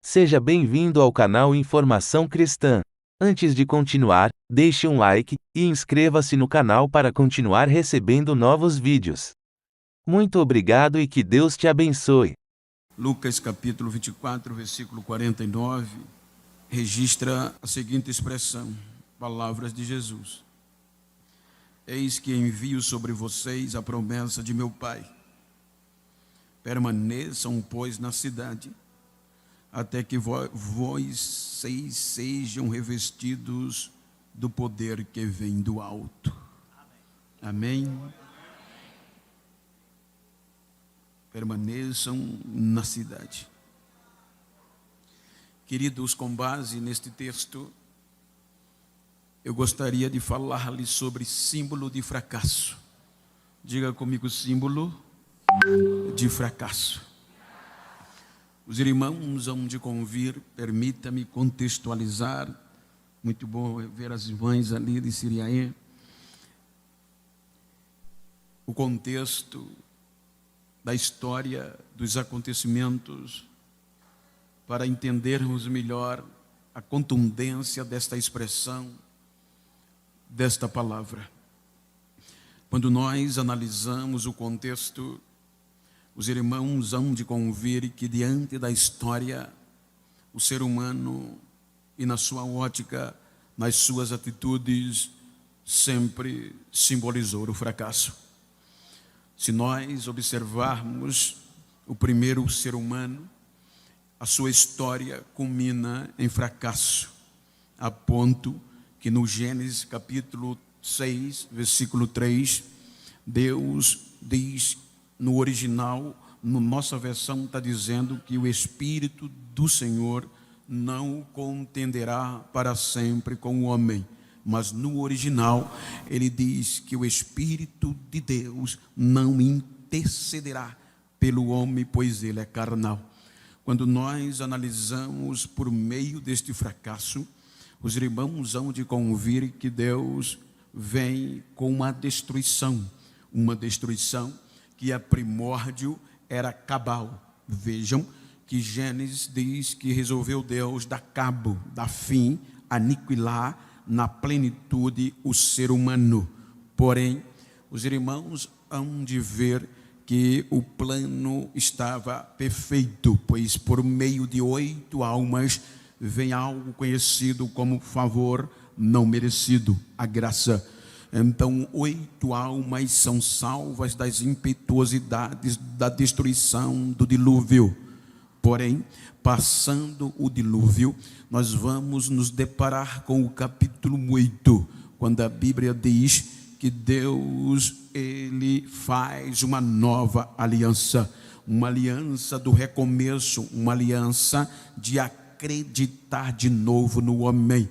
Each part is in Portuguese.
Seja bem-vindo ao canal Informação Cristã. Antes de continuar, deixe um like e inscreva-se no canal para continuar recebendo novos vídeos. Muito obrigado e que Deus te abençoe. Lucas capítulo 24, versículo 49, registra a seguinte expressão, palavras de Jesus: Eis que envio sobre vocês a promessa de meu Pai. Permaneçam, pois, na cidade, até que vocês sejam revestidos do poder que vem do alto. Amém? Permaneçam na cidade. Queridos, com base neste texto, eu gostaria de falar-lhes sobre símbolo de fracasso. Diga comigo, símbolo de fracasso. Os irmãos hão de convir, permita-me contextualizar. Muito bom ver as irmãs ali de Siriaê. O contexto da história, dos acontecimentos, para entendermos melhor a contundência desta expressão, desta palavra. Quando nós analisamos o contexto, os irmãos hão de convir que diante da história, o ser humano, e na sua ótica, nas suas atitudes, sempre simbolizou o fracasso. Se nós observarmos o primeiro ser humano, a sua história culmina em fracasso, a ponto que no Gênesis capítulo 6, versículo 3, Deus diz, no original, na nossa versão está dizendo que o Espírito do Senhor não contenderá para sempre com o homem. Mas no original, ele diz que o Espírito de Deus não intercederá pelo homem, pois ele é carnal. Quando nós analisamos por meio deste fracasso, os irmãos hão de convir que Deus vem com uma destruição que a primórdio era cabal. Vejam que Gênesis diz que resolveu Deus dar cabo, dar fim, aniquilar na plenitude o ser humano. Porém, os irmãos hão de ver que o plano estava perfeito, pois por meio de 8 almas vem algo conhecido como favor não merecido, a graça. Então, 8 almas são salvas das impetuosidades da destruição do dilúvio. Porém, passando o dilúvio, nós vamos nos deparar com o capítulo 8, quando a Bíblia diz que Deus, ele faz uma nova aliança, uma aliança do recomeço, uma aliança de acreditar de novo no homem.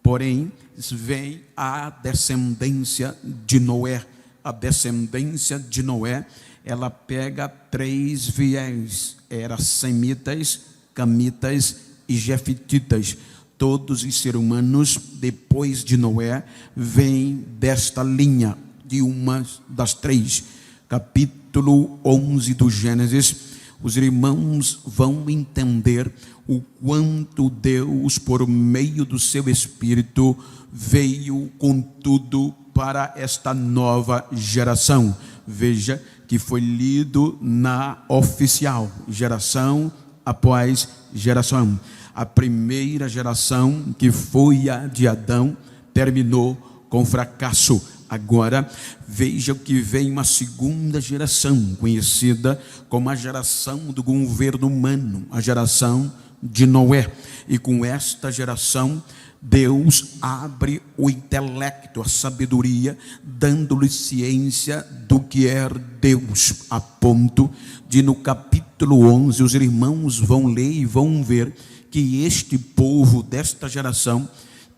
Porém, vem a descendência de Noé. A descendência de Noé, ela pega 3 viés. Era semitas, camitas e jefititas. Todos os seres humanos, depois de Noé, vêm desta linha, de uma das 3. Capítulo 11 do Gênesis, os irmãos vão entender o quanto Deus, por meio do seu Espírito, veio com tudo para esta nova geração. Veja que foi lido na oficial, geração após geração. A primeira geração, que foi a de Adão, terminou com fracasso. Agora, veja que vem uma segunda geração, conhecida como a geração do governo humano, a geração de Noé. E com esta geração, Deus abre o intelecto, a sabedoria, dando-lhe ciência do que é Deus, a ponto de no capítulo 11, os irmãos vão ler e vão ver que este povo desta geração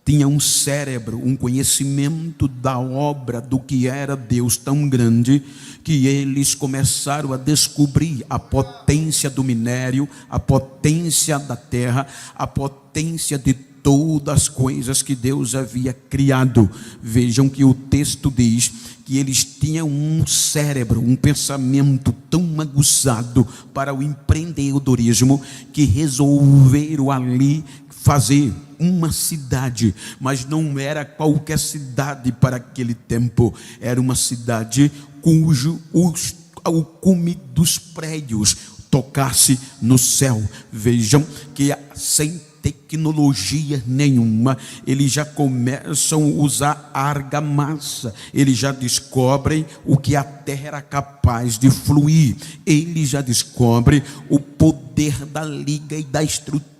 tinha um cérebro, um conhecimento da obra do que era Deus tão grande, que eles começaram a descobrir a potência do minério, a potência da terra, a potência de todas as coisas que Deus havia criado. Vejam que o texto diz que eles tinham um cérebro, um pensamento tão aguçado para o empreendedorismo, que resolveram ali fazer uma cidade, mas não era qualquer cidade para aquele tempo, era uma cidade cujo o cume dos prédios tocasse no céu. Vejam que sem tecnologia nenhuma, eles já começam a usar argamassa, eles já descobrem o que a terra era capaz de fluir, eles já descobrem o poder da liga e da estrutura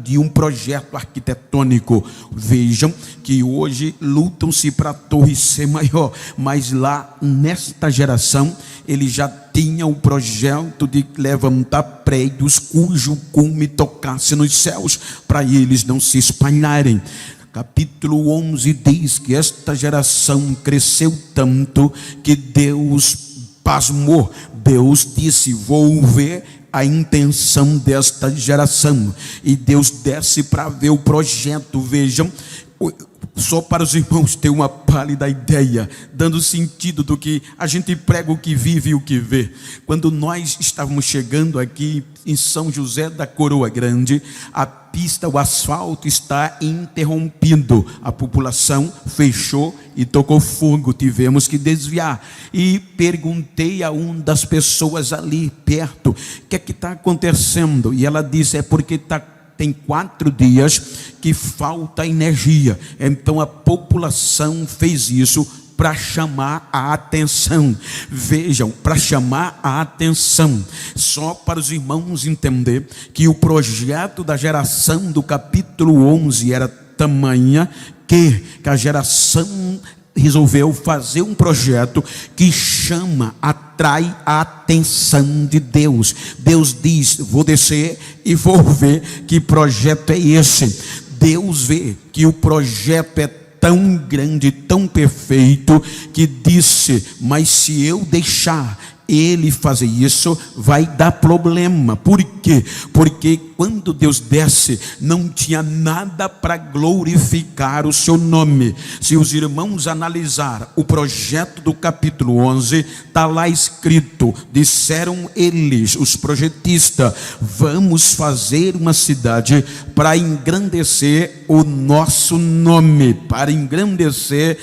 de um projeto arquitetônico. Vejam que hoje lutam-se para a torre ser maior, mas lá nesta geração ele já tinha o projeto de levantar prédios cujo cume tocasse nos céus, para eles não se espalharem. Capítulo 11 diz que esta geração cresceu tanto que Deus pasmou. Deus disse: vou ver a intenção desta geração, e Deus desce para ver o projeto. Vejam, só para os irmãos ter uma pálida ideia, dando sentido do que a gente prega, o que vive e o que vê. Quando nós estávamos chegando aqui em São José da Coroa Grande, a pista, o asfalto está interrompido, a população fechou e tocou fogo, tivemos que desviar. E perguntei a uma das pessoas ali perto: o que é que está acontecendo? E ela disse: é porque tem 4 dias que falta energia. Então a população fez isso para chamar a atenção. Vejam, para chamar a atenção, só para os irmãos entender que o projeto da geração do capítulo 11 era tamanha que a geração resolveu fazer um projeto que chama, atrai a atenção de Deus. Deus diz: vou descer e vou ver que projeto é esse. Deus vê que o projeto é tão grande, tão perfeito, que disse: mas se eu deixar ele fazer isso, vai dar problema. Por quê? Porque quando Deus desce, não tinha nada para glorificar o seu nome. Se os irmãos analisar o projeto do capítulo 11, está lá escrito: disseram eles, os projetistas, vamos fazer uma cidade para engrandecer o nosso nome, para engrandecer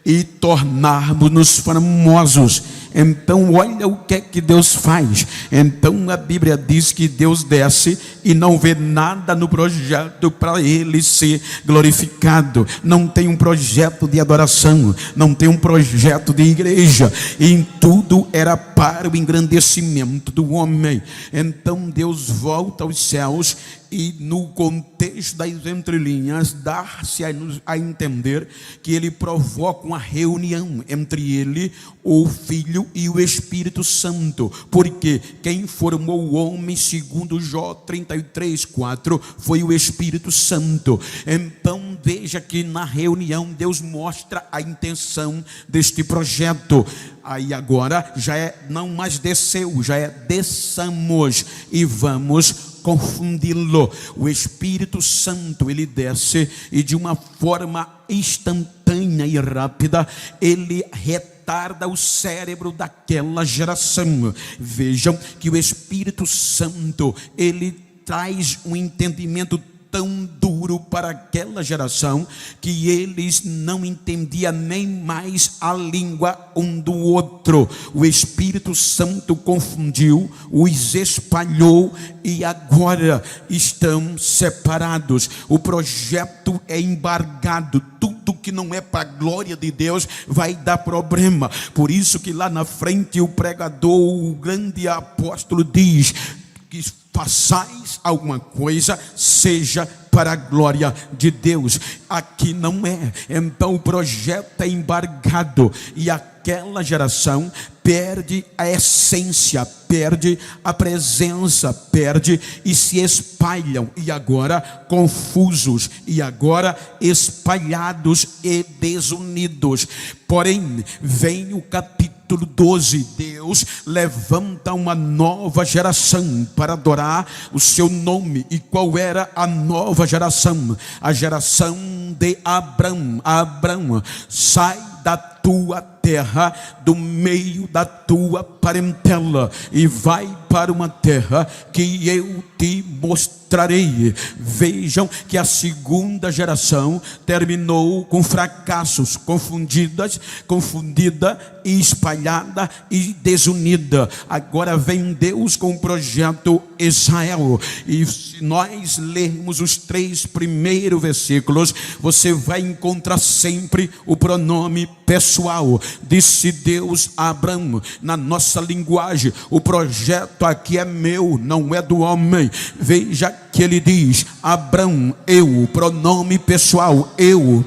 e tornarmos-nos famosos. Então olha o que é que Deus faz. Então a Bíblia diz que Deus desce e não vê nada no projeto para ele ser glorificado. Não tem um projeto de adoração, não tem um projeto de igreja, em tudo era para o engrandecimento do homem. Então Deus volta aos céus e, no contexto das entrelinhas, dá-se a entender que ele provoca uma reunião entre ele, o Filho e o Espírito Santo. Porque quem formou o homem, segundo Jó 33:4, foi o Espírito Santo. Então veja que na reunião Deus mostra a intenção deste projeto. Aí agora já é, não mais desceu, já é desçamos e vamos confundi-lo. O Espírito Santo, ele desce e de uma forma instantânea e rápida, ele retarda o cérebro daquela geração. Vejam que o Espírito Santo, ele traz um entendimento tão duro para aquela geração que eles não entendiam nem mais a língua um do outro. O Espírito Santo confundiu, os espalhou e agora estão separados. O projeto é embargado. Tudo que não é para a glória de Deus vai dar problema. Por isso que lá na frente o pregador, o grande apóstolo, diz que façais alguma coisa, seja para a glória de Deus. Aqui não é. Então o projeto é embargado e aquela geração perde a essência, perde a presença, perde e se espalham, e agora confusos, e agora espalhados e desunidos. Porém, vem o capítulo 12, Deus levanta uma nova geração para adorar o seu nome. E qual era a nova geração? A geração de Abrão. Abrão, sai da tua terra, do meio da tua parentela, e vai para uma terra que eu te mostrarei. Vejam que a segunda geração terminou com fracassos, confundida e espalhada e desunida. Agora vem Deus com o projeto Israel, e se nós lermos os 3 primeiros versículos, você vai encontrar sempre o pronome pessoal. Disse Deus a Abraão, na nossa linguagem, o projeto aqui é meu, não é do homem. Veja que ele diz: Abraão, eu, pronome pessoal, eu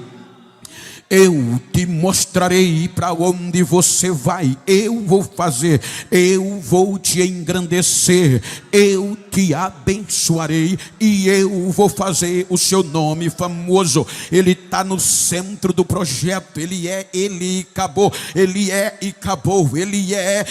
te mostrarei para onde você vai, eu vou fazer, eu vou te engrandecer, eu te abençoarei e eu vou fazer o seu nome famoso. Ele está no centro do projeto, ele e acabou, ele é e acabou, ele é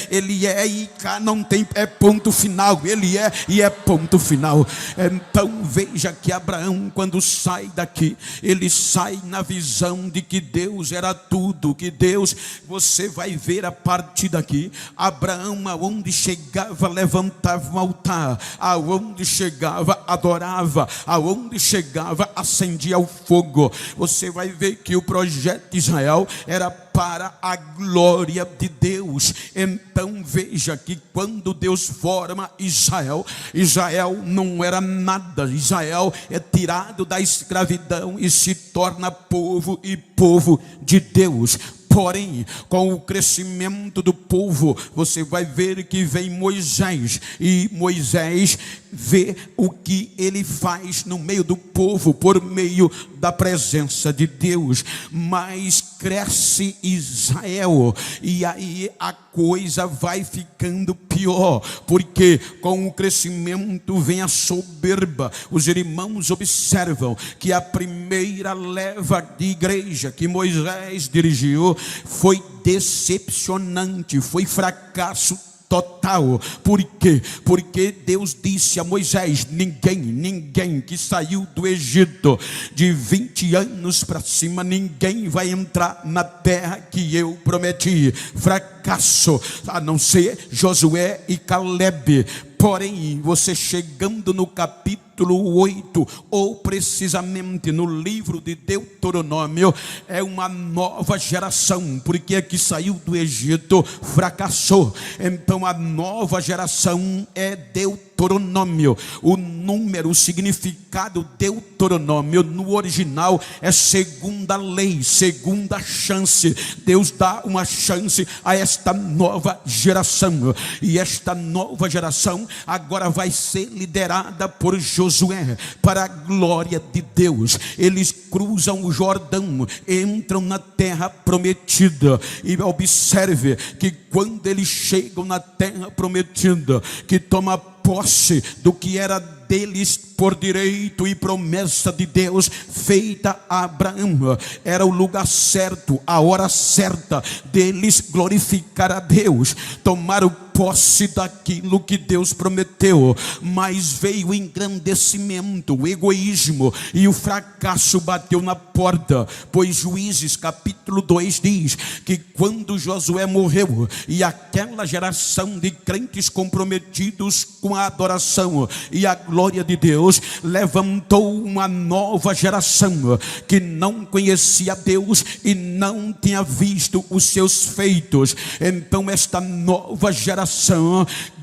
e não tem ponto final, ele é e é ponto final. Então veja que Abraão, quando sai daqui, ele sai na visão de que Deus era tudo, que Deus, você vai ver a partir daqui, Abraão aonde chegava levantava um altar, aonde chegava adorava, aonde chegava acendia o fogo. Você vai ver que o projeto de Israel era para a glória de Deus. Então veja que quando Deus forma Israel, Israel não era nada. Israel é tirado da escravidão e se torna povo e povo de Deus. Porém, com o crescimento do povo, você vai ver que vem Moisés, e Moisés vê o que ele faz no meio do povo, por meio da presença de Deus. Mas cresce Israel, e aí a coisa vai ficando pior, porque com o crescimento vem a soberba. Os irmãos observam que a primeira leva de igreja que Moisés dirigiu foi decepcionante, foi fracasso total. Por quê? Porque Deus disse a Moisés: ninguém que saiu do Egito de 20 anos para cima, ninguém vai entrar na terra que eu prometi. Fracasso, a não ser Josué e Caleb. Porém, você chegando no capítulo 8, ou precisamente no livro de Deuteronômio, é uma nova geração, porque a que saiu do Egito fracassou. Então a nova geração é Deuteronômio. O número, o significado Deuteronômio no original é segunda lei, segunda chance. Deus dá uma chance a esta nova geração, e esta nova geração agora vai ser liderada por Josué, para a glória de Deus. Eles cruzam o Jordão, entram na terra prometida, e observe que quando eles chegam na terra prometida, que toma posse do que era deles por direito e promessa de Deus feita a Abraão, era o lugar certo, a hora certa deles glorificar a Deus, tomaram posse daquilo que Deus prometeu. Mas veio o engrandecimento, o egoísmo, e o fracasso bateu na porta. Pois Juízes capítulo 2 diz que quando Josué morreu, e aquela geração de crentes comprometidos com a adoração e a glória de Deus levantou uma nova geração que não conhecia Deus e não tinha visto os seus feitos. Então esta nova geração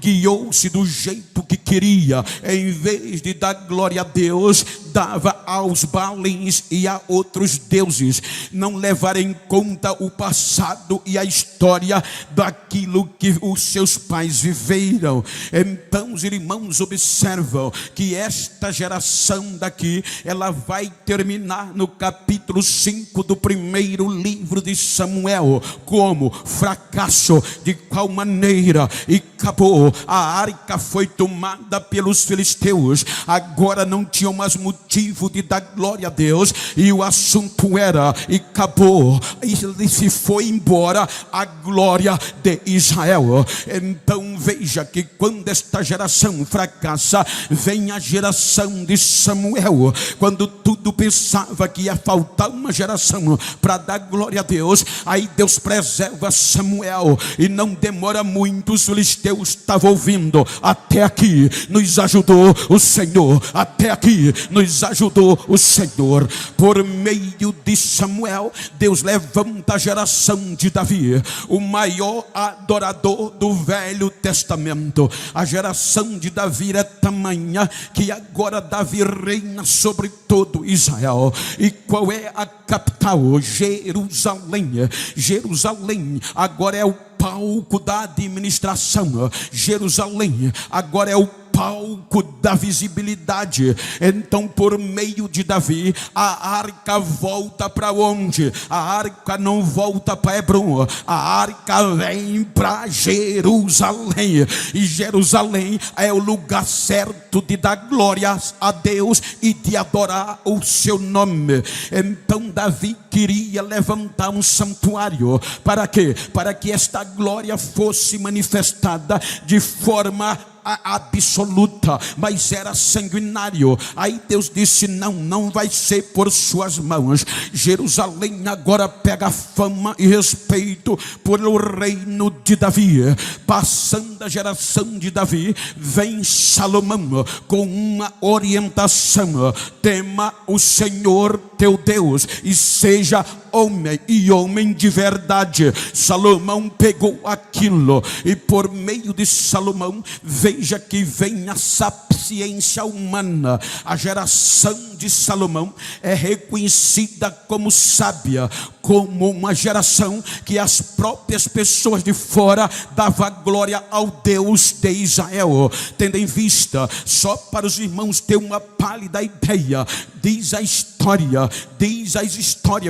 guiou-se do jeito que queria. Em vez de dar glória a Deus, dava aos Baalins e a outros deuses. Não levar em conta o passado e a história daquilo que os seus pais viveram. Então os irmãos observam que esta geração daqui, ela vai terminar no capítulo 5 do primeiro livro de Samuel como fracasso. De qual maneira? E acabou, a arca foi tomada pelos filisteus. Agora não tinham mais motivo de dar glória a Deus, e o assunto era, e acabou, e se foi embora a glória de Israel. Então veja que quando esta geração fracassa, vem a geração de Samuel. Quando tudo pensava que ia faltar uma geração para dar glória a Deus, aí Deus preserva Samuel, e não demora muito, os filisteus estavam ouvindo: até aqui nos ajudou o Senhor, até aqui nos ajudou o Senhor. Por meio de Samuel, Deus levanta a geração de Davi, o maior adorador do Velho Testamento. A geração de Davi é tamanha que agora Davi reina sobre todo Israel. E qual é a capital? Jerusalém. Jerusalém agora é o palco da administração. Jerusalém agora é o palco da visibilidade. Então, por meio de Davi, a arca volta para onde? A arca não volta para Hebron, a arca vem para Jerusalém. E Jerusalém é o lugar certo de dar glórias a Deus e de adorar o seu nome. Então Davi queria levantar um santuário. Para quê? Para que esta glória fosse manifestada de forma absoluta, mas era sanguinário. Aí Deus disse: não vai ser por suas mãos. Jerusalém agora pega fama e respeito pelo reino de Davi. Passando a geração de Davi, vem Salomão com uma orientação: tema o Senhor teu Deus e seja homem, e homem de verdade. Salomão pegou aquilo, e por meio de Salomão, veja que vem a sapiência humana. A geração de Salomão é reconhecida como sábia, como uma geração que as próprias pessoas de fora davam glória ao Deus de Israel. Tendo em vista, só para os irmãos ter uma pálida ideia, diz a história,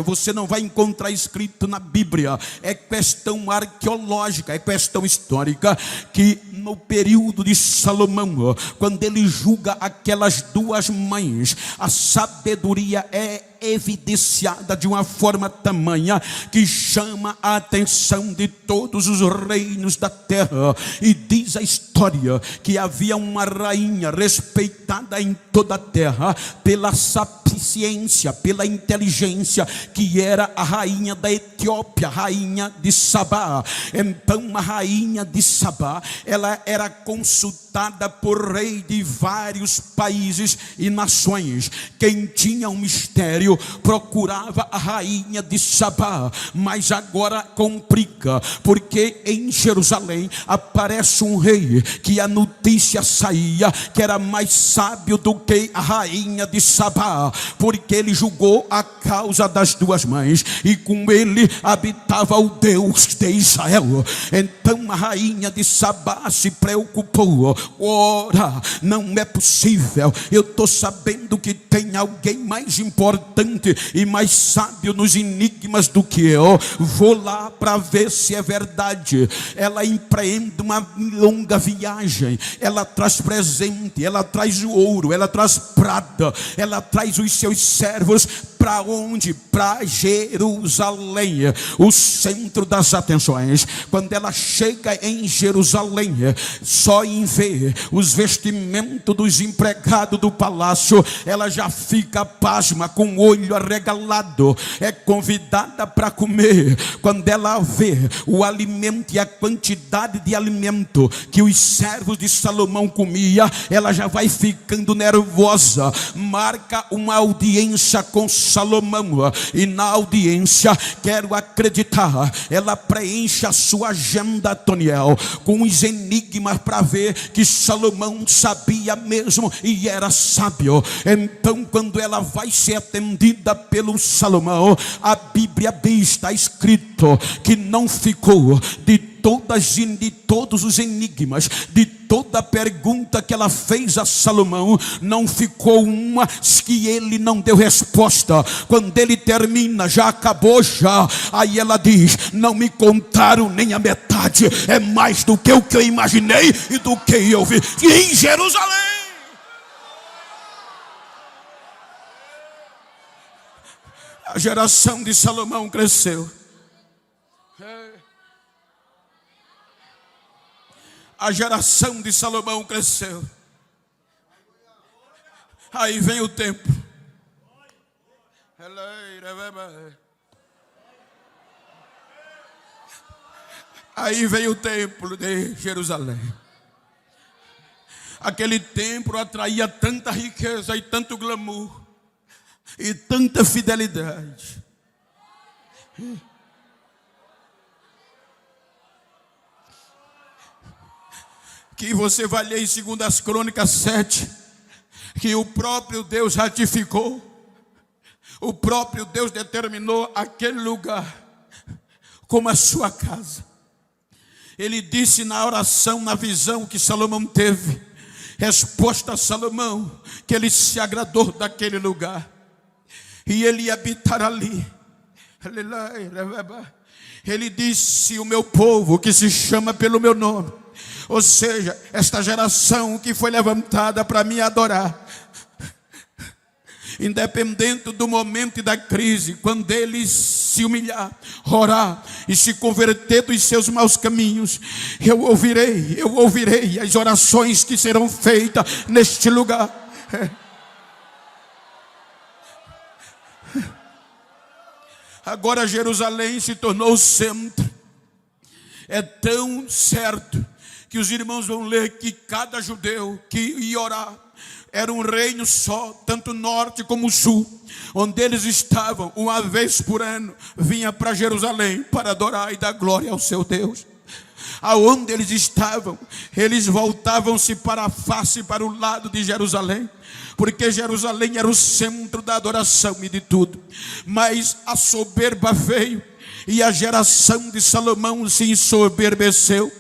você não vai encontrar escrito na Bíblia, é questão arqueológica, é questão histórica, que no período de Salomão, quando ele julga aquelas duas mães, a sabedoria é evidenciada de uma forma tamanha que chama a atenção de todos os reinos da terra. E diz a história que havia uma rainha respeitada em toda a terra pela sapiência, pela inteligência, que era a rainha da Etiópia, a rainha de Sabá. Então a rainha de Sabá, ela era consultada por rei de vários países e nações. Quem tinha um mistério procurava a rainha de Sabá, mas agora complica, porque em Jerusalém aparece um rei que a notícia saía que era mais sábio do que a rainha de Sabá, porque ele julgou a causa das duas mães, e com ele habitava o Deus de Israel. Então a rainha de Sabá se preocupou: ora, não é possível, eu estou sabendo que tem alguém mais importante e mais sábio nos enigmas do que eu. Vou lá para ver se é verdade. Ela empreende uma longa viagem, ela traz presente, ela traz o ouro, ela traz prata, ela traz os seus servos. Para onde? Para Jerusalém, o centro das atenções. Quando ela chega em Jerusalém, só em ver os vestimentos dos empregados do palácio, ela já fica pasma, com o olho arregalado. É convidada para comer. Quando ela vê o alimento e a quantidade de alimento que os servos de Salomão comia, ela já vai ficando nervosa. Marca uma audiência com Salomão, e na audiência, quero acreditar, ela preenche a sua agenda, Toniel, com os enigmas para ver que Salomão sabia mesmo e era sábio. Então Então, quando ela vai ser atendida pelo Salomão, a Bíblia diz, está escrito, que não ficou de todos os enigmas, de toda pergunta que ela fez a Salomão, não ficou uma que ele não deu resposta. Quando ele termina, já acabou já. Aí ela diz: não me contaram nem a metade, é mais do que o que eu imaginei e do que eu vi. E em Jerusalém, a geração de Salomão cresceu. A geração de Salomão cresceu. Aí vem o templo. Aí vem o templo de Jerusalém. Aquele templo atraía tanta riqueza e tanto glamour e tanta fidelidade. Que você vai ler em 2 Crônicas 7, que o próprio Deus ratificou, o próprio Deus determinou aquele lugar como a sua casa. Ele disse na oração, na visão que Salomão teve, resposta a Salomão, que ele se agradou daquele lugar, e ele ia habitar ali. Ele disse: o meu povo que se chama pelo meu nome, ou seja, esta geração que foi levantada para me adorar, independente do momento e da crise, quando ele se humilhar, orar e se converter dos seus maus caminhos, eu ouvirei as orações que serão feitas neste lugar. Agora Jerusalém se tornou o centro. É tão certo que os irmãos vão ler que cada judeu que ia orar era um reino só, tanto norte como sul, onde eles estavam, uma vez por ano, vinha para Jerusalém para adorar e dar glória ao seu Deus. Aonde eles estavam, eles voltavam-se para a face, para o lado de Jerusalém, porque Jerusalém era o centro da adoração e de tudo. Mas a soberba veio e a geração de Salomão se ensoberbeceu.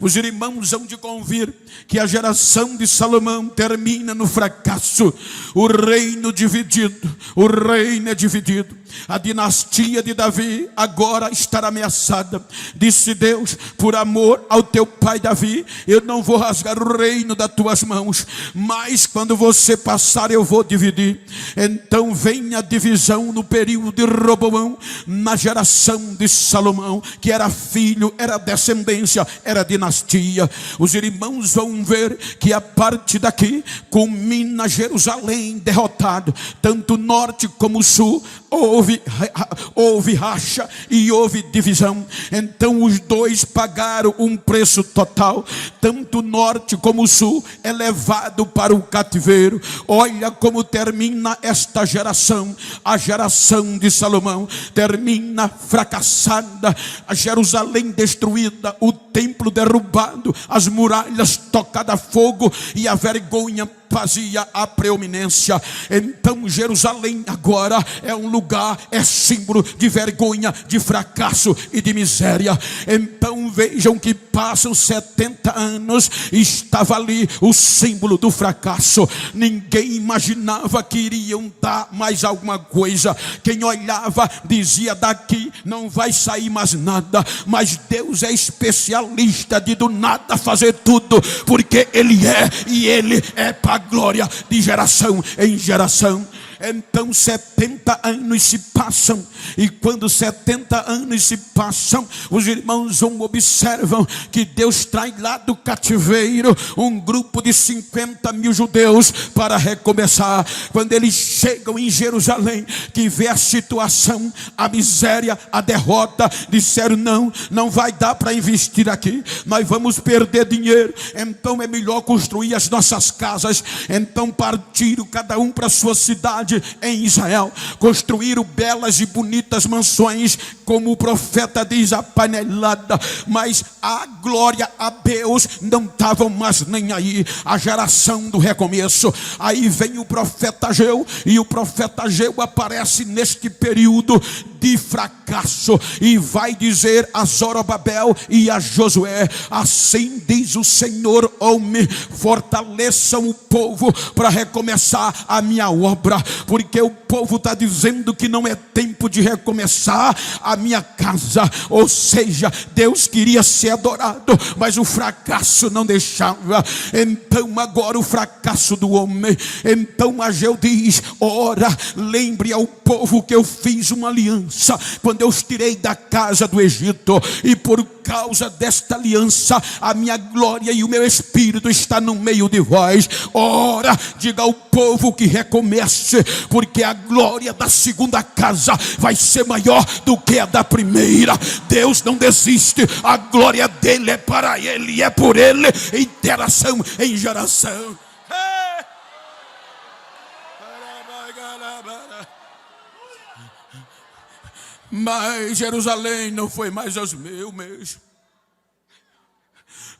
Os irmãos hão de convir que a geração de Salomão termina no fracasso. O reino é dividido. A dinastia de Davi agora estará ameaçada. Disse Deus: por amor ao teu pai Davi, eu não vou rasgar o reino das tuas mãos, mas quando você passar eu vou dividir. Então vem a divisão no período de Roboão, na geração de Salomão, que era filho, era descendência, era dinastia. Os irmãos vão ver que a parte daqui culmina Jerusalém derrotado, tanto norte como sul. Houve racha e houve divisão. Então os dois pagaram um preço total. Tanto o norte como o sul é levado para o cativeiro. Olha como termina esta geração. A geração de Salomão termina fracassada. A Jerusalém destruída, o templo derrubado, as muralhas tocadas a fogo e a vergonha fazia a preeminência. Então Jerusalém agora é um lugar, é símbolo de vergonha, de fracasso e de miséria. Então vejam que passam 70 anos e estava ali o símbolo do fracasso. Ninguém imaginava que iriam dar mais alguma coisa. Quem olhava dizia: daqui não vai sair mais nada. Mas Deus é especialista de do nada fazer tudo, porque Ele é, e Ele é para glória de geração em geração. Então 70 anos se passam, e quando 70 anos se passam, os irmãos observam que Deus traz lá do cativeiro um grupo de 50 mil judeus para recomeçar. Quando eles chegam em Jerusalém, que vê a situação, a miséria, a derrota, disseram: não vai dar para investir aqui, nós vamos perder dinheiro, então é melhor construir as nossas casas. Então partiram cada um para a sua cidade, cidade em Israel. Construíram belas e bonitas mansões, como o profeta diz, apanelada, mas a glória a Deus não estavam mais nem aí. A geração do recomeço. Aí vem o profeta Ageu, e o profeta Ageu aparece neste período de fracasso e vai dizer a Zorobabel e a Josué: assim diz o Senhor, homem, fortaleçam o povo para recomeçar a minha obra, porque o povo está dizendo que não é tempo de recomeçar a minha casa. Ou seja, Deus queria ser adorado, mas o fracasso não deixava. Então agora o fracasso do homem. Então Ageu diz: ora, lembre ao povo que eu fiz uma aliança quando eu os tirei da casa do Egito, e por causa desta aliança a minha glória e o meu espírito está no meio de vós. Ora, diga ao povo que recomece, porque a glória da segunda casa vai ser maior do que a da primeira. Deus não desiste, a glória dele é para ele e é por ele, em geração em geração. Mas Jerusalém não foi mais aos meus.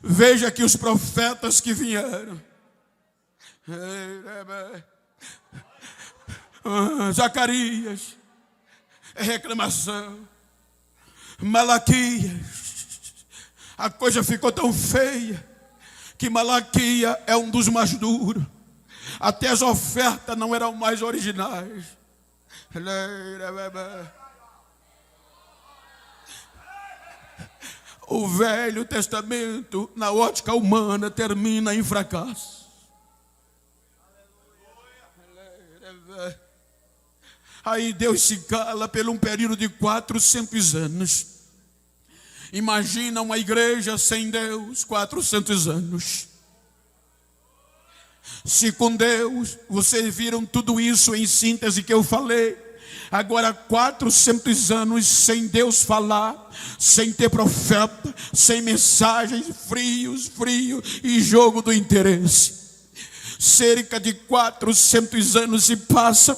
Veja que os profetas que vieram, Zacarias, reclamação. Malaquias, a coisa ficou tão feia que Malaquias é um dos mais duros. Até as ofertas não eram mais originais. O Velho Testamento, na ótica humana, termina em fracasso. Aí Deus se cala por um período de 400 anos. Imagina uma igreja sem Deus, 400 anos. Se com Deus, vocês viram tudo isso em síntese que eu falei. Agora 400 anos sem Deus falar, sem ter profeta, sem mensagens, frio e jogo do interesse. Cerca de 400 anos se passam.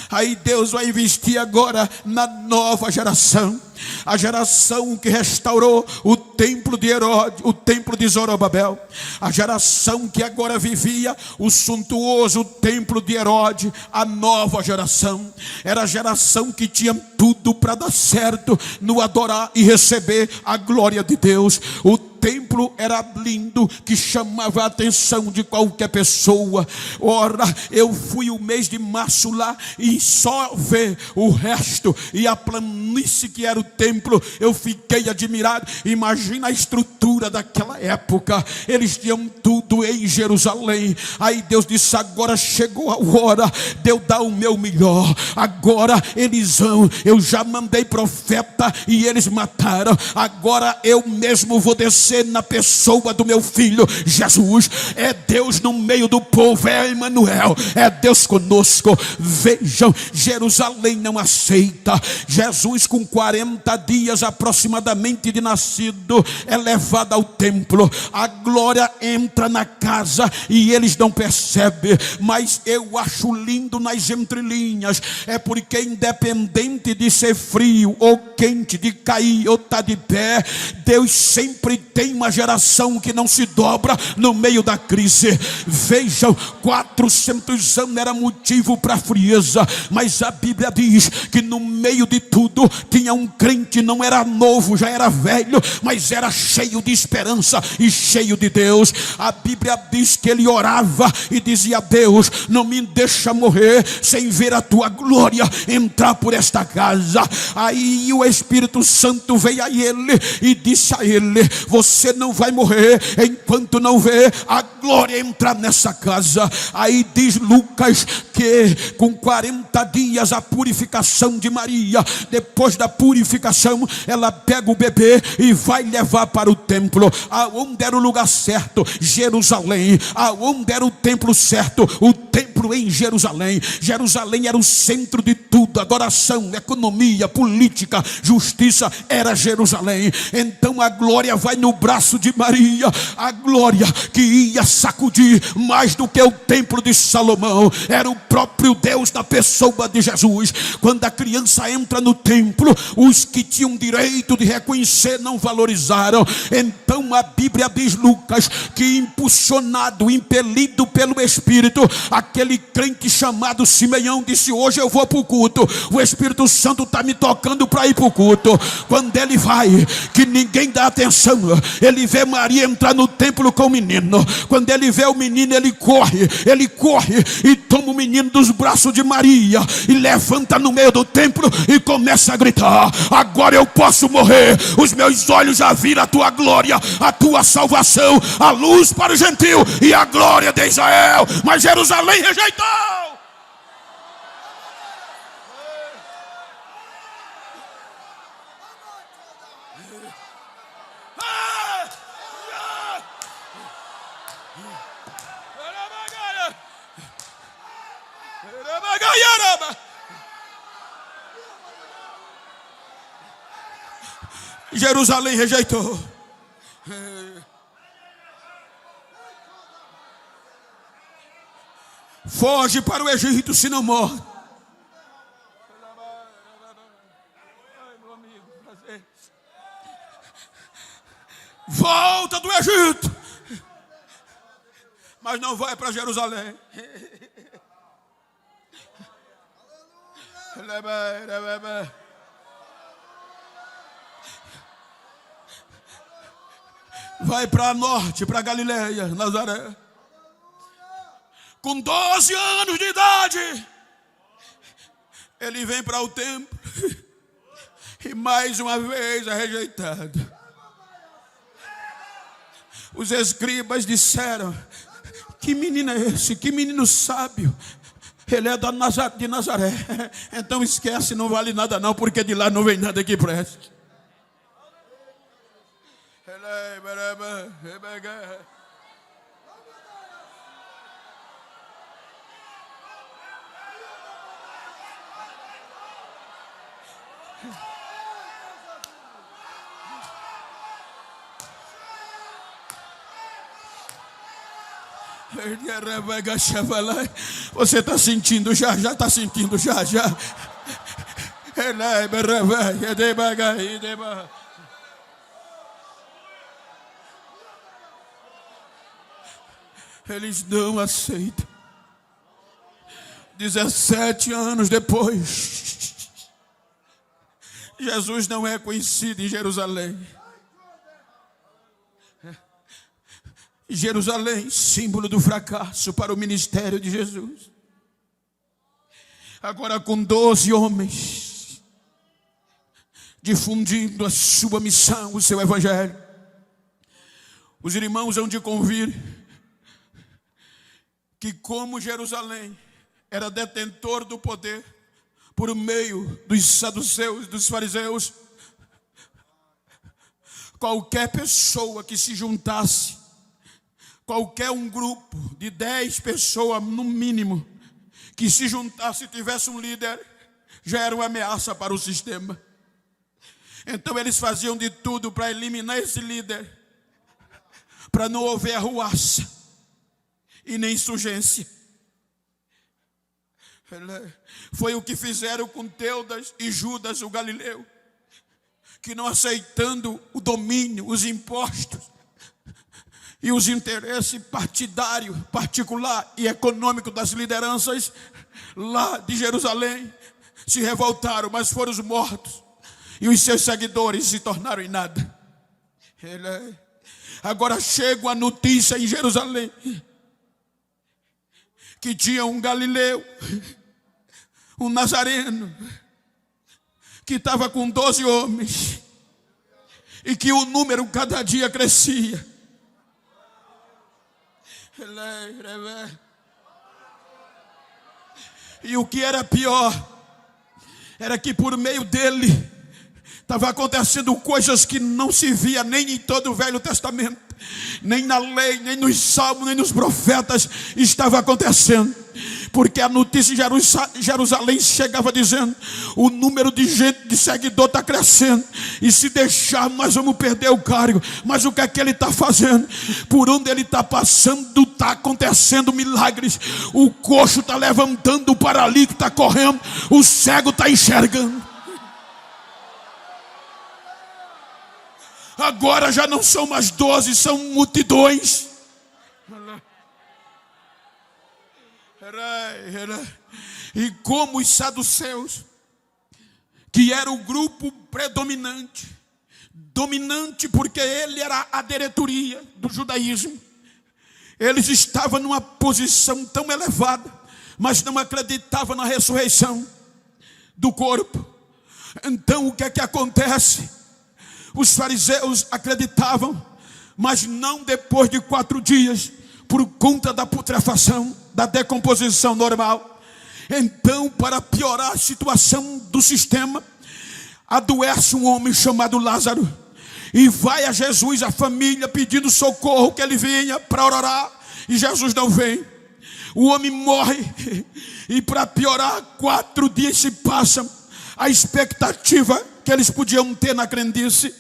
Aí Deus vai investir agora na nova geração. A geração que restaurou o templo de Herodes, o templo de Zorobabel. A geração que agora vivia o suntuoso templo de Herodes. A nova geração era a geração que tinha tudo para dar certo no adorar e receber a glória de Deus. O templo era lindo, que chamava a atenção de qualquer pessoa. Ora, eu fui o mês de março lá e só ver o resto e a planície que era o templo, eu fiquei admirado. Imagina a estrutura daquela época. Eles tinham tudo em Jerusalém. Aí Deus disse: agora chegou a hora de eu dar o meu melhor. Agora eles vão, eu já mandei profeta e eles mataram. Agora eu mesmo vou descer na pessoa do meu filho Jesus. É Deus no meio do povo, é Emmanuel, é Deus conosco. Vejam, Jerusalém não aceita. Jesus, com 40 dias aproximadamente de nascido, é levado ao templo. A glória entra na casa e eles não percebem. Mas eu acho lindo nas entrelinhas, é porque independente de ser frio ou quente, de cair ou estar de pé, Deus sempre tem uma geração que não se dobra no meio da crise. Vejam, 400 anos era motivo para frieza, mas a Bíblia diz que no meio de tudo tinha um crente, não era novo, já era velho, mas era cheio de esperança e cheio de Deus. A Bíblia diz que ele orava e dizia: Deus, não me deixa morrer sem ver a tua glória entrar por esta casa. Aí o Espírito Santo veio a ele e disse a ele: você não vai morrer enquanto não vê a glória entrar nessa casa. Aí diz Lucas que com 40 dias a purificação de Maria, depois da purificação ela pega o bebê e vai levar para o templo. Aonde era o lugar certo? Jerusalém. Aonde era o templo certo? O templo em Jerusalém. Jerusalém era o centro de tudo, adoração, economia, política, justiça, era Jerusalém. Então a glória vai no braço de Maria, a glória que ia sacudir mais do que o templo de Salomão, era o próprio Deus na pessoa de Jesus. Quando a criança entra no templo, os que tinham direito de reconhecer não valorizaram. Então a Bíblia diz, Lucas, que impulsionado, impelido pelo Espírito, aquele crente chamado Simeão disse: hoje eu vou para o culto, o Espírito Santo está me tocando para ir para o culto. Quando ele vai, que ninguém dá atenção, ele vê Maria entrar no templo com o menino. Quando ele vê o menino, ele corre e toma o menino dos braços de Maria e levanta no meio do templo e começa a gritar: agora eu posso morrer, os meus olhos já viram a tua glória, a tua salvação, a luz para o gentil e a glória de Israel. Mas Jerusalém rejeitou. Jerusalém rejeitou. Foge para o Egito, se não morre. Volta do Egito, mas não vai para Jerusalém. Vai para norte, para Galileia, Nazaré. Com 12 anos de idade, ele vem para o templo e mais uma vez é rejeitado. Os escribas disseram: que menino é esse? Que menino sábio? Ele é de Nazaré. Então esquece, não vale nada não, porque de lá não vem nada que preste. Você está sentindo já está sentindo já. Eles não aceitam. 17 anos depois, Jesus não é conhecido em Jerusalém. Jerusalém, símbolo do fracasso para o ministério de Jesus. Agora com 12 homens, difundindo a sua missão, o seu evangelho. Os irmãos hão de convir que como Jerusalém era detentor do poder por meio dos saduceus, dos fariseus, qualquer pessoa que se juntasse, qualquer um grupo de 10 pessoas no mínimo, que se juntasse e tivesse um líder, já era uma ameaça para o sistema. Então eles faziam de tudo para eliminar esse líder, para não haver arruaça e nem insurgência. Foi o que fizeram com Teudas e Judas o Galileu, que não aceitando o domínio, os impostos e os interesses partidários, particular e econômico das lideranças lá de Jerusalém, se revoltaram, mas foram os mortos, e os seus seguidores se tornaram em nada. Agora chega a notícia em Jerusalém que tinha um galileu, um nazareno, que estava com 12 homens, e que o número cada dia crescia. E o que era pior era que por meio dele estava acontecendo coisas que não se via nem em todo o Velho Testamento. nem na lei, nem nos salmos, nem nos profetas estava acontecendo. Porque a notícia em Jerusalém chegava dizendo: o número de gente, de seguidor está crescendo, e se deixar nós vamos perder o cargo. Mas o que é que ele está fazendo? Por onde ele está passando está acontecendo milagres. O coxo está levantando, o paralítico está correndo, o cego está enxergando. Agora já não são mais 12, são multidões. E como os saduceus, que era o grupo predominante, dominante porque ele era a diretoria do judaísmo, eles estavam numa posição tão elevada, mas não acreditavam na ressurreição do corpo. Então o que é que acontece? Os fariseus acreditavam, mas não depois de 4 dias, por conta da putrefação, da decomposição normal. Então, para piorar a situação do sistema, adoece um homem chamado Lázaro, e vai a Jesus, a família, pedindo socorro, que ele vinha para orar, e Jesus não vem. O homem morre, e para piorar, 4 dias se passam. A expectativa que eles podiam ter na crendice,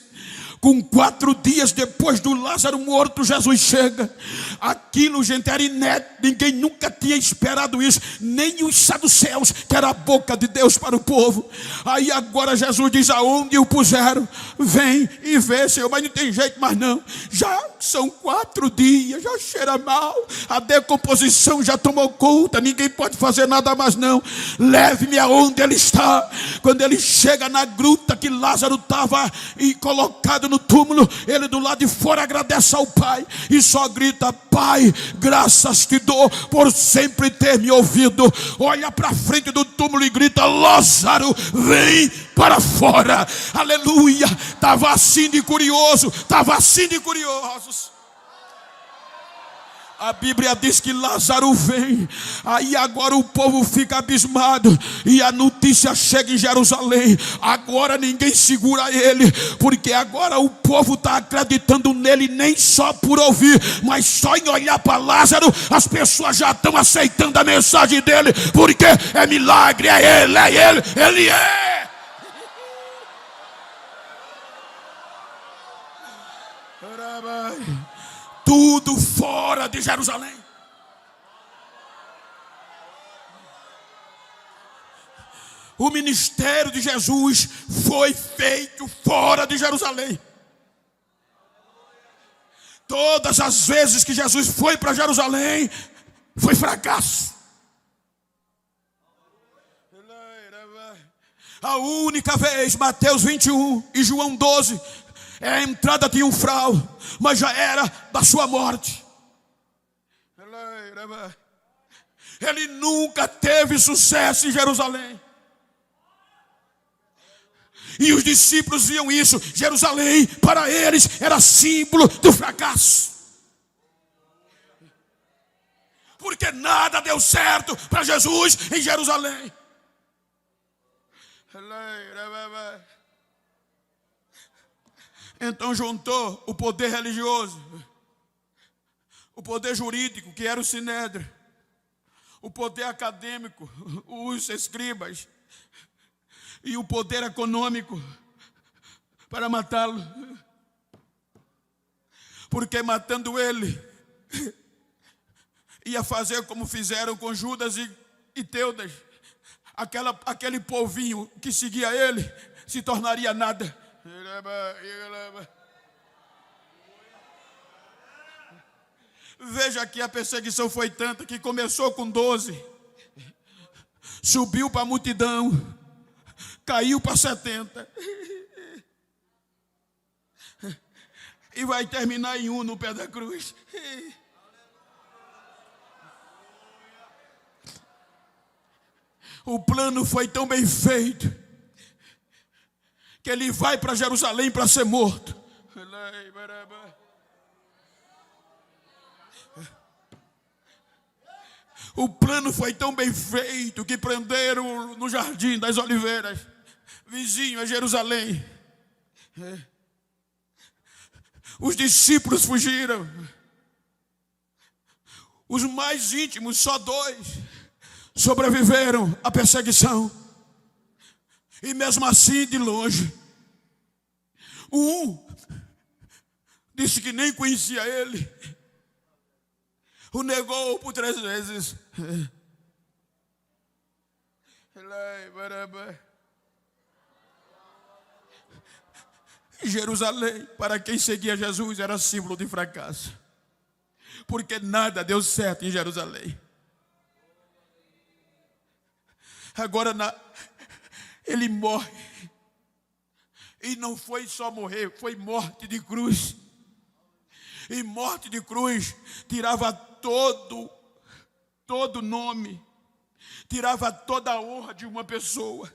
com 4 dias depois do Lázaro morto, Jesus chega. Aquilo, gente, era inédito. Ninguém nunca tinha esperado isso, nem os saduceus, que era a boca de Deus para o povo. Aí agora Jesus diz: aonde o puseram? Vem e vê, Senhor. Mas não tem jeito mais não. Já são 4 dias, já cheira mal, a decomposição já tomou conta, ninguém pode fazer nada mais não. Leve-me aonde ele está. Quando ele chega na gruta que Lázaro estava e colocado no túmulo, ele do lado de fora agradece ao Pai e só grita: Pai, graças te dou por sempre ter me ouvido. Olha para frente do túmulo e grita: Lázaro, vem para fora. Aleluia. Estava assim de curioso, estava assim de curiosos. A Bíblia diz que Lázaro vem. Aí agora o povo fica abismado, e a notícia chega em Jerusalém. Agora ninguém segura ele, porque agora o povo está acreditando nele, nem só por ouvir, mas só em olhar para Lázaro, as pessoas já estão aceitando a mensagem dele, porque é milagre, é ele é. Tudo fora de Jerusalém. O ministério de Jesus foi feito fora de Jerusalém. Todas as vezes que Jesus foi para Jerusalém, foi fracasso. A única vez, Mateus 21 e João 12, é a entrada triunfal, mas já era da sua morte. Ele nunca teve sucesso em Jerusalém. E os discípulos viam isso. Jerusalém, para eles, era símbolo do fracasso. Porque nada deu certo para Jesus em Jerusalém. Então juntou o poder religioso, o poder jurídico, que era o sinédrio, o poder acadêmico, os escribas, e o poder econômico para matá-lo. Porque matando ele, ia fazer como fizeram com Judas e Teudas. Aquele povinho que seguia ele se tornaria nada. Veja que a perseguição foi tanta que começou com 12, subiu para a multidão, caiu para 70 e vai terminar em 1 no pé da cruz. O plano foi tão bem feito que ele vai para Jerusalém para ser morto. O plano foi tão bem feito que prenderam no Jardim das Oliveiras, vizinho a Jerusalém. Os discípulos fugiram. Os mais íntimos, só 2, sobreviveram à perseguição. E mesmo assim, de longe, um disse que nem conhecia ele. O negou por 3 vezes. Jerusalém, para quem seguia Jesus, era símbolo de fracasso, porque nada deu certo em Jerusalém. Agora ele morre, e não foi só morrer, foi morte de cruz. E morte de cruz tirava todo nome, tirava toda a honra de uma pessoa.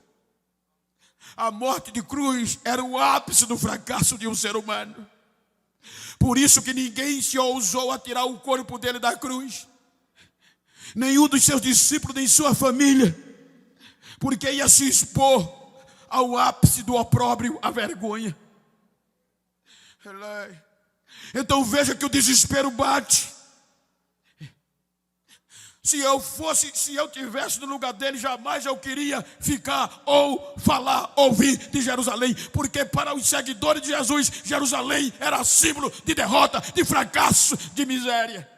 A morte de cruz era o ápice do fracasso de um ser humano. Por isso que ninguém se ousou a tirar o corpo dele da cruz. Nenhum dos seus discípulos, nem sua família, porque ia se expor ao ápice do opróbrio, a vergonha. Então veja que o desespero bate. Se eu tivesse no lugar dele, jamais eu queria ficar ou falar, ouvir de Jerusalém, porque para os seguidores de Jesus, Jerusalém era símbolo de derrota, de fracasso, de miséria.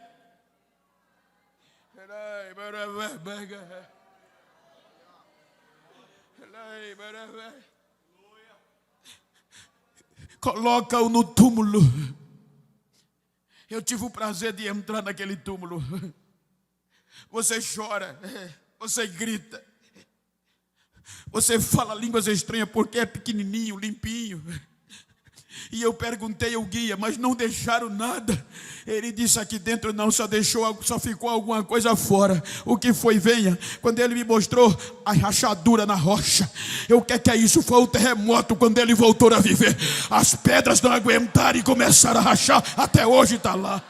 Coloca-o no túmulo. Eu tive o prazer de entrar naquele túmulo. Você chora, você grita, você fala línguas estranhas porque é pequenininho, limpinho. E eu perguntei ao guia, mas não deixaram nada. Ele disse: aqui dentro não, só ficou alguma coisa fora. O que foi? Venha. Quando ele me mostrou a rachadura na rocha, o que é isso? Foi o terremoto quando ele voltou a viver. As pedras não aguentaram e começaram a rachar. Até hoje está lá.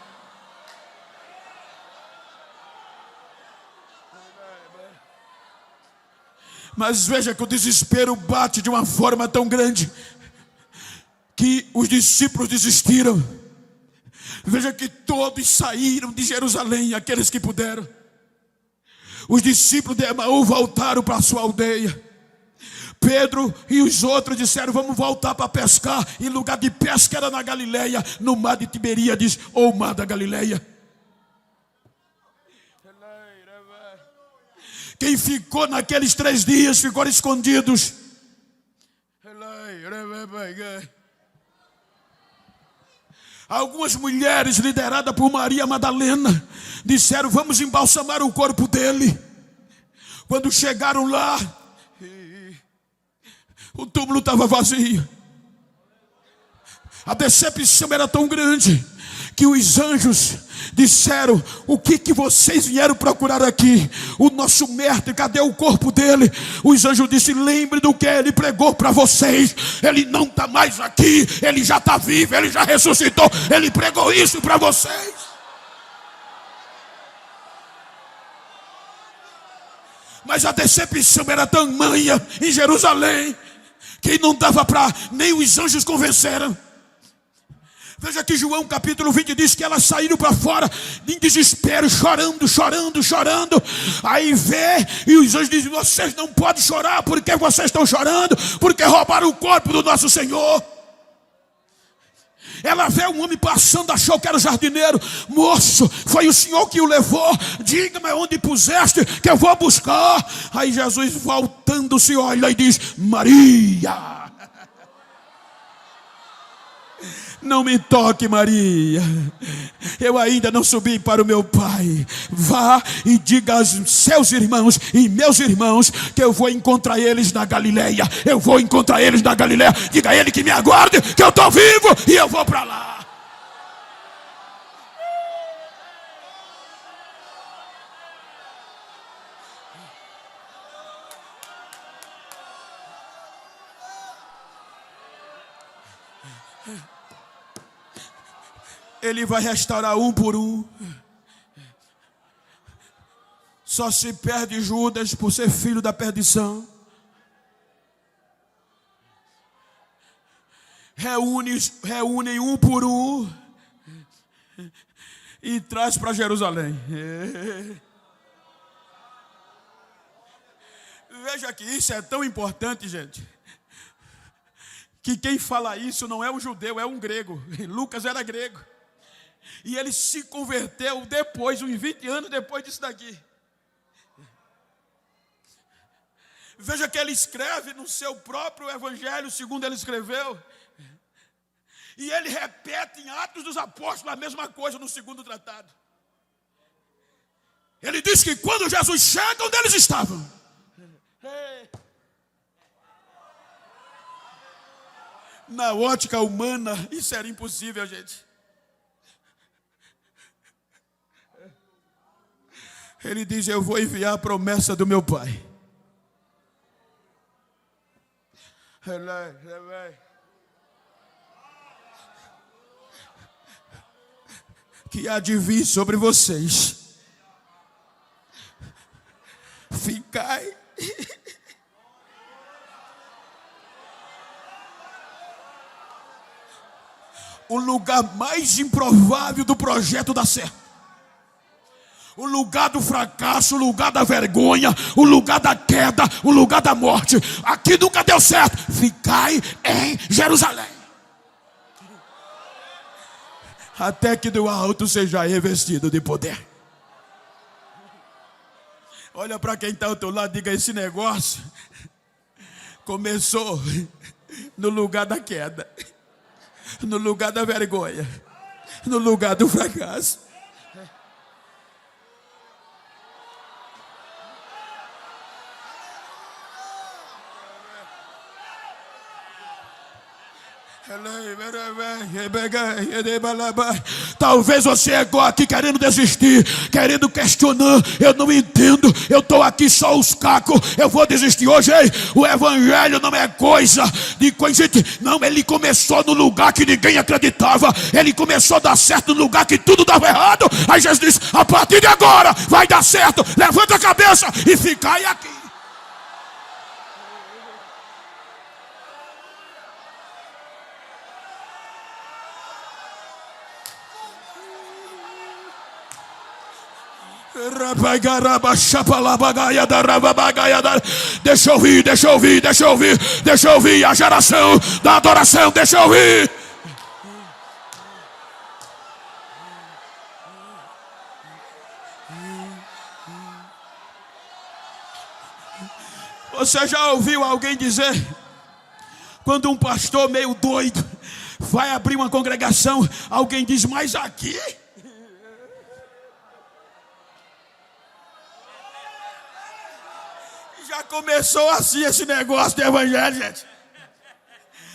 Mas veja que o desespero bate de uma forma tão grande que os discípulos desistiram. Veja que todos saíram de Jerusalém, aqueles que puderam. Os discípulos de Emaú voltaram para a sua aldeia. Pedro e os outros disseram: vamos voltar para pescar. E lugar de pesca era na Galileia, no mar de Tiberíades, ou mar da Galileia. Quem ficou naqueles 3 dias, ficaram escondidos. Algumas mulheres, lideradas por Maria Madalena, disseram: vamos embalsamar o corpo dele. Quando chegaram lá, o túmulo estava vazio. A decepção era tão grande que os anjos disseram: o que vocês vieram procurar aqui? O nosso mestre, cadê o corpo dele? Os anjos disseram: lembre do que ele pregou para vocês. Ele não está mais aqui, ele já está vivo, ele já ressuscitou. Ele pregou isso para vocês. Mas a decepção era tamanha em Jerusalém que não dava para nem os anjos convenceram. Veja que João capítulo 20 diz que elas saíram para fora em desespero, chorando. Aí vê, e os anjos dizem: vocês não podem chorar. Por que vocês estão chorando? Porque roubaram o corpo do nosso Senhor. Ela vê um homem passando, achou que era o jardineiro. Moço, foi o Senhor que o levou. Diga-me onde puseste, que eu vou buscar. Aí Jesus, voltando-se, olha e diz: Maria. Não me toque, Maria, eu ainda não subi para o meu Pai. Vá e diga aos seus irmãos e meus irmãos que eu vou encontrar eles na Galileia. Eu vou encontrar eles na Galileia. Diga a ele que me aguarde, que eu estou vivo e eu vou para lá. Ele vai restaurar um por um. Só se perde Judas por ser filho da perdição. reúnem um por um e traz para Jerusalém. Veja que isso é tão importante, gente, que quem fala isso não é um judeu, é um grego. Lucas era grego. E ele se converteu depois, uns 20 anos depois disso daqui. Veja que ele escreve no seu próprio evangelho, segundo ele escreveu. E ele repete em Atos dos Apóstolos a mesma coisa no segundo tratado. Ele diz que quando Jesus chega, onde eles estavam? Na ótica humana, isso era impossível, gente. Ele diz: eu vou enviar a promessa do meu Pai. Que há de vir sobre vocês. Ficai. O lugar mais improvável do projeto dar certo. O lugar do fracasso, o lugar da vergonha, o lugar da queda, o lugar da morte. Aqui nunca deu certo. Ficai em Jerusalém. Até que do alto seja revestido de poder. Olha para quem está ao teu lado, diga: esse negócio começou no lugar da queda, no lugar da vergonha, no lugar do fracasso. Talvez você chegou aqui querendo desistir, querendo questionar. Eu não entendo, eu estou aqui só os cacos, eu vou desistir hoje. Ei, o evangelho não é coisa de coisa. Não, ele começou no lugar que ninguém acreditava. Ele começou a dar certo no lugar que tudo dava errado. Aí Jesus disse: a partir de agora vai dar certo. Levanta a cabeça e ficai aqui. Deixa eu ouvir a geração da adoração, deixa eu ouvir. Você já ouviu alguém dizer, quando um pastor meio doido vai abrir uma congregação, alguém diz: mas aqui? Já começou assim esse negócio de evangelho, gente.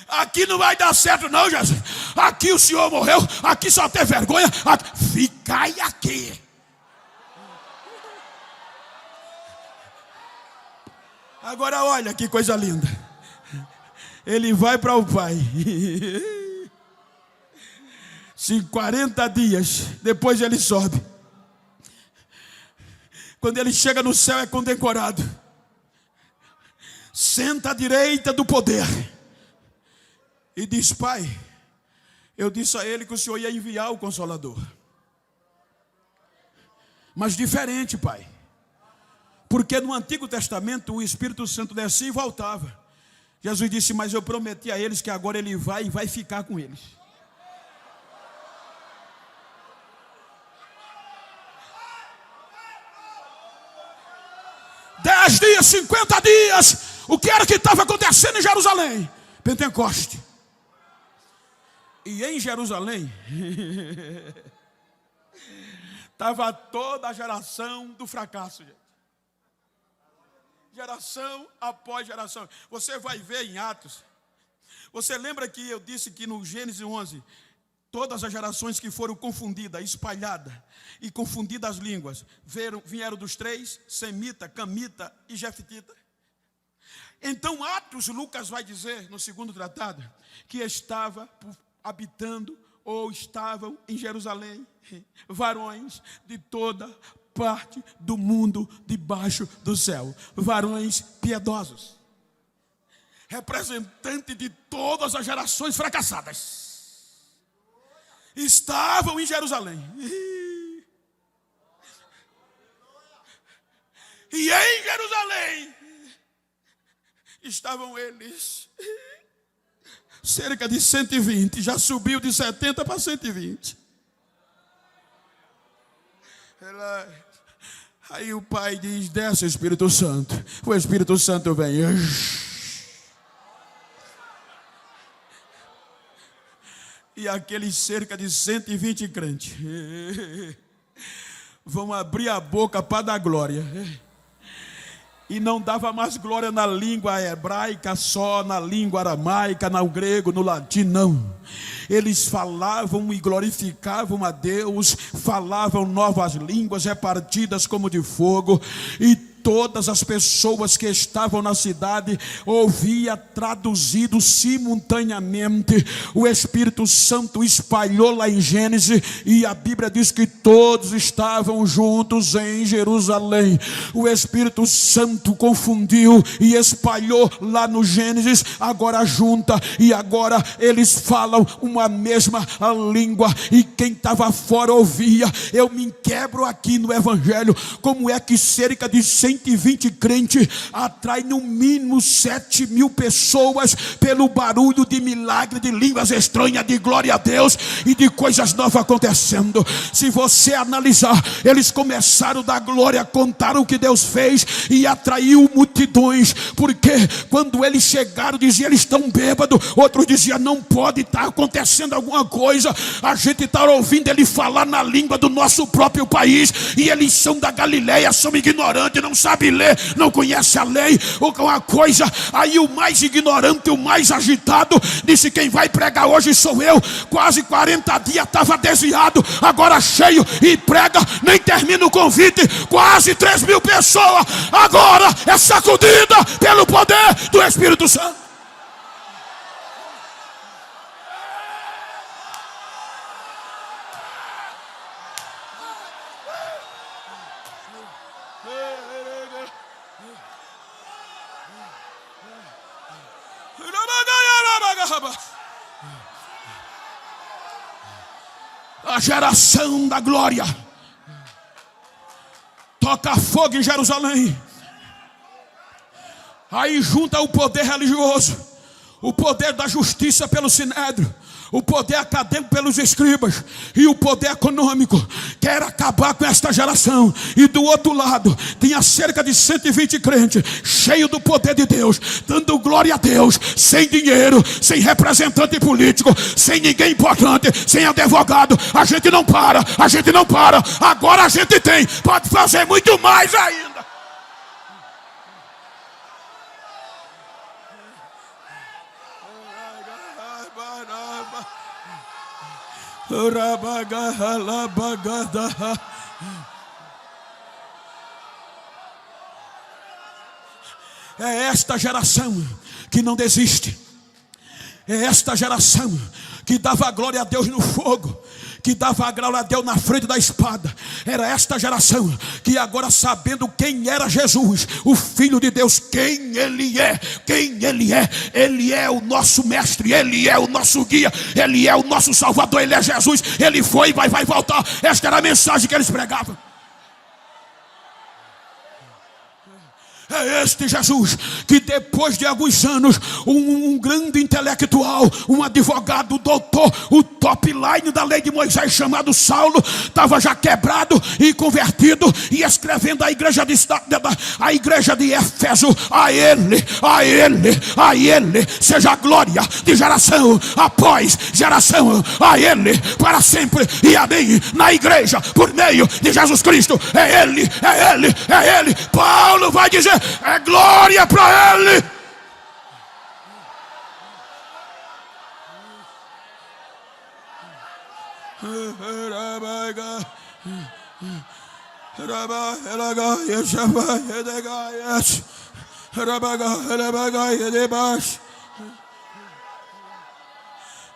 Aqui não vai dar certo não, Jesus. Aqui o Senhor morreu, aqui só tem vergonha. Ficai aqui. Agora olha que coisa linda. Ele vai para o Pai. 40 dias depois ele sobe. Quando ele chega no céu é condecorado. Senta à direita do poder. E diz: Pai, eu disse a ele que o Senhor ia enviar o Consolador. Mas diferente, Pai. Porque no Antigo Testamento o Espírito Santo descia e voltava. Jesus disse: mas eu prometi a eles que agora ele vai e vai ficar com eles. Dez dias, 50 dias. O que era que estava acontecendo em Jerusalém? Pentecoste. E em Jerusalém estava toda a geração do fracasso, gente. Geração após geração. Você vai ver em Atos. Você lembra que eu disse que no Gênesis 11, todas as gerações que foram confundidas, espalhadas e confundidas as línguas, vieram dos três: semita, camita e jefitita. Então Atos, Lucas vai dizer no segundo tratado, que estava habitando ou estavam em Jerusalém varões de toda parte do mundo debaixo do céu, varões piedosos, representante de todas as gerações fracassadas, estavam em Jerusalém. E em Jerusalém estavam eles, cerca de 120, já subiu de 70 para 120. Aí o pai diz: desce o Espírito Santo. O Espírito Santo vem. E aqueles cerca de 120 crentes vão abrir a boca para dar glória. E não dava mais glória na língua hebraica só, na língua aramaica, no grego, no latim, não. Eles falavam e glorificavam a Deus, falavam novas línguas repartidas como de fogo, e todas as pessoas que estavam na cidade ouvia traduzido simultaneamente. O Espírito Santo espalhou lá em Gênesis, e a Bíblia diz que todos estavam juntos em Jerusalém. O Espírito Santo confundiu e espalhou lá no Gênesis, agora junta, e agora eles falam uma mesma língua, e quem estava fora ouvia. Eu me quebro aqui no Evangelho, como é que cerca de 120 crentes atrai no mínimo 7.000 pessoas pelo barulho de milagre, de línguas estranhas, de glória a Deus e de coisas novas acontecendo. Se você analisar, eles começaram a dar glória, contaram o que Deus fez e atraiu multidões, porque quando eles chegaram, diziam: eles estão bêbados. Outros diziam: não pode estar acontecendo alguma coisa, a gente está ouvindo ele falar na língua do nosso próprio país, e eles são da Galileia, são ignorantes, não sabem ler, não conhece a lei ou alguma coisa. Aí o mais ignorante, o mais agitado, disse: quem vai pregar hoje sou eu. Quase 40 dias estava desviado, agora cheio, e prega, nem termina o convite. Quase 3.000 pessoas agora é sacudida pelo poder do Espírito Santo. A geração da glória toca fogo em Jerusalém. Aí junta o poder religioso, o poder da justiça pelo sinédrio, o poder acadêmico pelos escribas e o poder econômico. Quer acabar com esta geração. E do outro lado tinha cerca de 120 crentes, cheio do poder de Deus, dando glória a Deus, sem dinheiro, sem representante político, sem ninguém importante, sem advogado. A gente não para, a gente não para. Agora a gente tem, pode fazer muito mais ainda. É esta geração que não desiste. É esta geração que dava glória a Deus no fogo, que dava glória a Deus na frente da espada. Era esta geração que agora, sabendo quem era Jesus, o Filho de Deus, quem Ele é o nosso mestre, Ele é o nosso guia, Ele é o nosso salvador, Ele é Jesus, Ele foi e vai voltar. Esta era a mensagem que eles pregavam. É este Jesus que depois de alguns anos, um grande intelectual, um advogado, doutor, o top line da lei de Moisés, chamado Saulo, estava já quebrado e convertido, e escrevendo a igreja de Éfeso: a ele seja a glória de geração após geração, a ele para sempre e amém, na igreja por meio de Jesus Cristo. É ele. Paulo vai dizer: é glória para Ele.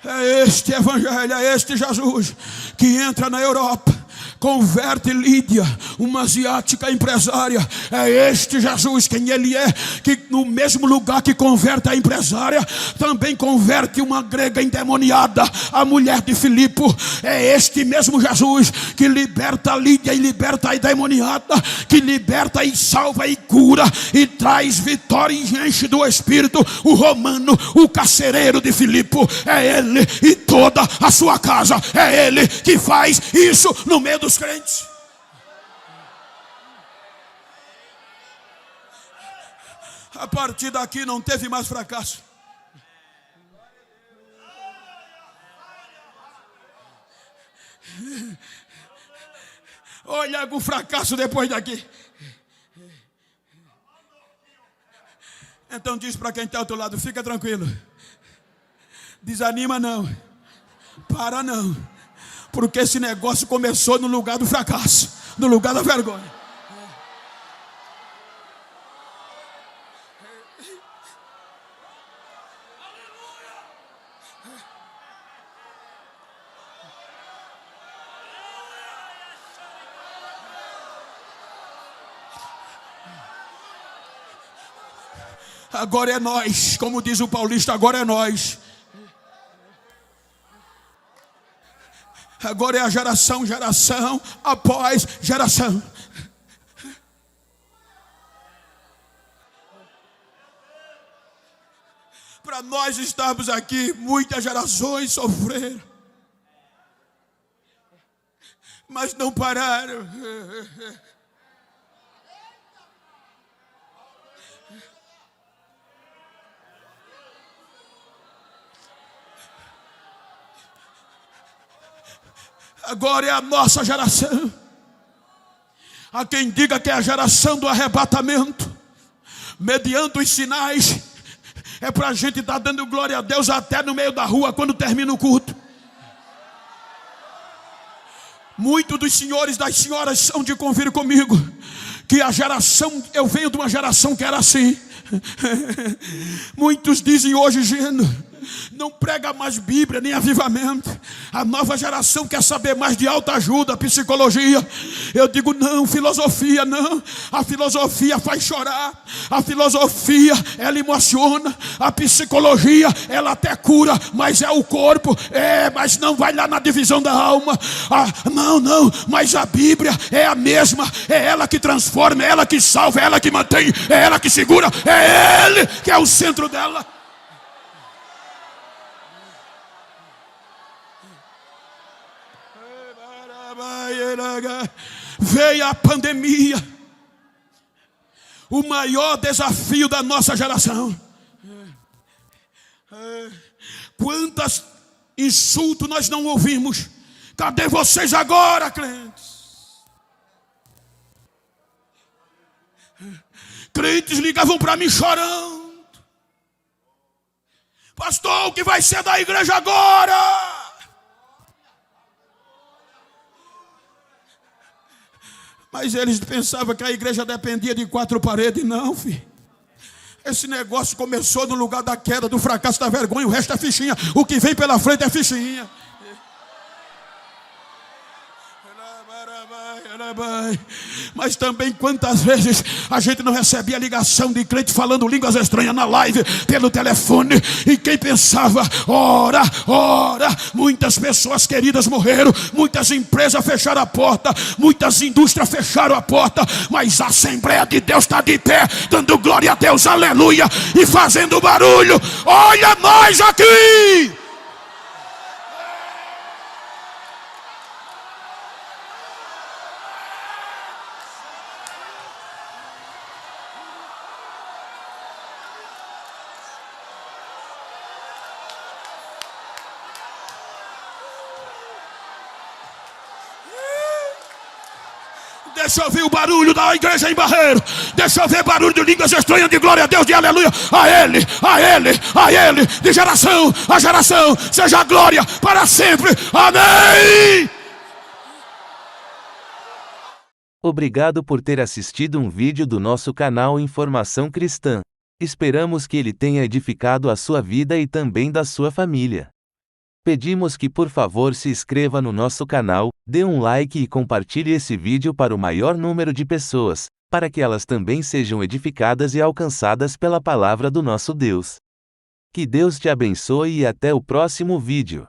É este evangelho, é este Jesus que entra na Europa, converte Lídia, uma asiática empresária. É este Jesus quem ele é, que no mesmo lugar que converte a empresária, também converte uma grega endemoniada, a mulher de Filipe. É este mesmo Jesus que liberta Lídia e liberta a endemoniada, que liberta e salva e cura e traz vitória e enche do Espírito o romano, o carcereiro de Filipe. É ele e toda a sua casa. É ele que faz isso no meio dos crentes. A partir daqui não teve mais fracasso. Olha o fracasso depois daqui. Então diz para quem está ao teu lado: fica tranquilo, desanima não, para não, porque esse negócio começou no lugar do fracasso, no lugar da vergonha. Agora é nós, como diz o paulista, agora é nós. Agora é a geração após geração. Para nós estarmos aqui, muitas gerações sofreram, mas não pararam. Agora é a nossa geração. Há quem diga que é a geração do arrebatamento, mediante os sinais. É para a gente estar dando glória a Deus até no meio da rua quando termina o culto. Muitos dos senhores e das senhoras são de convir comigo que a geração, eu venho de uma geração que era assim. Muitos dizem hoje, Gino, não prega mais Bíblia nem avivamento. A nova geração quer saber mais de autoajuda, psicologia. Eu digo não, filosofia não. A filosofia faz chorar, a filosofia ela emociona, a psicologia ela até cura, mas é o corpo, mas não vai lá na divisão da alma. Não, mas a Bíblia é a mesma, é ela que transforma, é ela que salva, é ela que mantém, é ela que segura, é Ele que é o centro dela. Veio a pandemia, o maior desafio da nossa geração. Quantos insultos nós não ouvimos? Cadê vocês agora, crentes? Crentes ligavam para mim chorando: pastor, o que vai ser da igreja agora? Mas eles pensavam que a igreja dependia de quatro paredes. Não, filho. Esse negócio começou no lugar da queda, do fracasso, da vergonha. O resto é fichinha. O que vem pela frente é fichinha. Mas também quantas vezes a gente não recebia ligação de crente falando línguas estranhas na live, pelo telefone, e quem pensava, ora, muitas pessoas queridas morreram, muitas empresas fecharam a porta, muitas indústrias fecharam a porta, mas a Assembleia de Deus está de pé, dando glória a Deus, aleluia, e fazendo barulho. Olha nós aqui! Deixa eu ouvir o barulho da igreja em Barreiro. Deixa eu ver barulho de línguas estranhas, de glória a Deus, de aleluia. A Ele, de geração a geração, seja a glória para sempre. Amém. Obrigado por ter assistido um vídeo do nosso canal Informação Cristã. Esperamos que ele tenha edificado a sua vida e também da sua família. Pedimos que por favor se inscreva no nosso canal, dê um like e compartilhe esse vídeo para o maior número de pessoas, para que elas também sejam edificadas e alcançadas pela palavra do nosso Deus. Que Deus te abençoe e até o próximo vídeo.